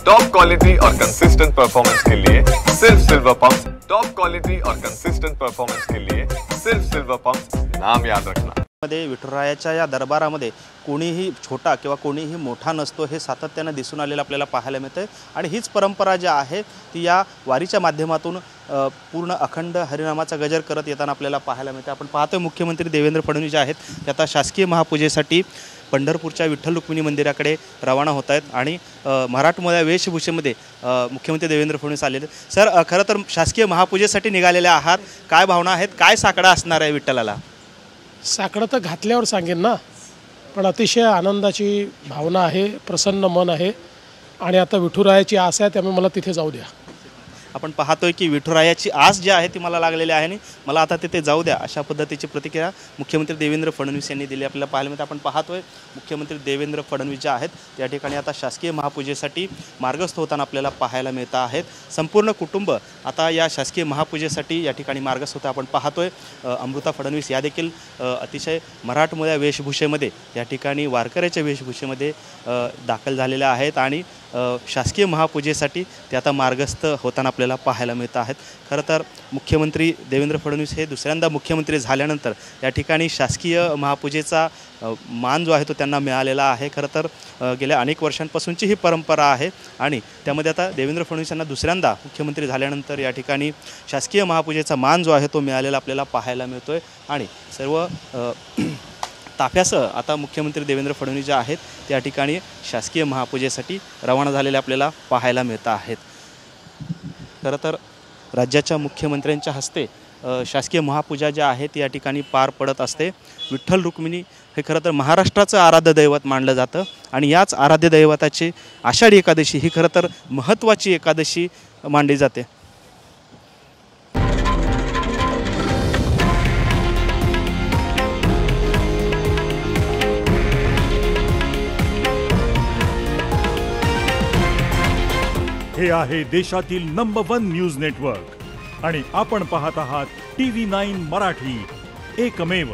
Top quality और consistent performance के लिए सिर्फ सिल्वर पंप्स। टॉप क्वालिटी और कंसिस्टेंट परफॉर्मेंस के लिए सिर्फ सिल्वर पंप्स, नाम याद रखना। मध्ये विठुरायाच्या या दरबारामध्ये कोणीही छोटा किंवा कोणीही मोठा नसतो हे सातत्याने दिसून आलेलं आपल्याला पाहायला मिळतं आणि हीच परंपरा जी आहे ती या वारीच्या माध्यमातून पूर्ण अखंड हरिनामाचा गजर करत येताना आपल्याला पाहायला मिळते। आपण पाहतोय मुख्यमंत्री देवेंद्र फडणवीस जे आहेत ते आता शासकीय महापूजेसाठी पंढरपूरच्या विठ्ठल रुक्मिणी मंदिराकडे रवाना होत आहेत आणि मराठमोळ्या वेशभूषेमध्ये मुख्यमंत्री देवेंद्र फडणवीस आलेले। सर, खरं तर शासकीय महापूजेसाठी निघालेले आहात, काय भावना आहेत, काय साकडा असणार आहे विठ्ठलाला? साकडं तर घातल्यावर सांगेन ना, पण अतिशय आनंदाची भावना आहे, प्रसन्न मन आहे आणि आता विठुरायाची आस आहे, त्यामुळे मला तिथे जाऊ द्या। आपण पाहतोय की विठुरायाची आस जी आहे ती मला लागलेली आहे आणि मला आता तिथे जाऊ द्या, अशा पद्धतीची प्रतिक्रिया मुख्यमंत्री देवेंद्र फडणवीस यांनी दिली आपल्याला पाहायला मिळते। आपण पाहतोय मुख्यमंत्री देवेंद्र फडणवीस जे आहेत त्या ठिकाणी आता शासकीय महापूजेसाठी मार्गस्थ होताना आपल्याला पाहायला मिळत आहेत। संपूर्ण कुटुंब आता या शासकीय महापूजेसाठी या ठिकाणी मार्गस्थ होतं। आपण पाहतोय अमृता फडणवीस या देखील अतिशय मराठमोळ्या वेशभूषेमध्ये या ठिकाणी वारकऱ्याच्या वेशभूषेमध्ये दाखल झालेल्या आहेत आणि शासकीय महापूजेसाठी ते आता मार्गस्थ होताना आपल्याला पाहायला मिळत आहेत। खरं तर मुख्यमंत्री देवेंद्र फडणवीस हे दुसऱ्यांदा मुख्यमंत्री झाल्यानंतर या ठिकाणी शासकीय महापूजेचा मान जो आहे तो त्यांना मिळालेला आहे। खरं तर गेल्या अनेक वर्षांपासूनची ही परंपरा आहे आणि त्यामध्ये आता देवेंद्र फडणवीस यांना दुसऱ्यांदा मुख्यमंत्री झाल्यानंतर या ठिकाणी शासकीय महापूजेचा मान जो आहे तो मिळालेला आपल्याला पाहायला मिळतोय आणि सर्व ताफ्यासह आता मुख्यमंत्री देवेंद्र फडणवीस जे आहेत त्या ठिकाणी शासकीय महापूजेसाठी रवाना झालेले आपल्याला पाहायला मिळत आहेत। खरं तर राज्याच्या मुख्यमंत्र्यांच्या हस्ते शासकीय महापूजा ज्या आहेत या ठिकाणी पार पडत असते। विठ्ठल रुक्मिणी हे खरं तर महाराष्ट्राचं आराध्य दैवत मानलं जातं आणि याच आराध्य दैवताची आषाढी एकादशी ही खरं तर महत्त्वाची एकादशी मानली जाते। हे आहे देशातील नंबर 1 न्यूज नेटवर्क आणि आपण पाहत आहात TV9 मराठी, एकमेव।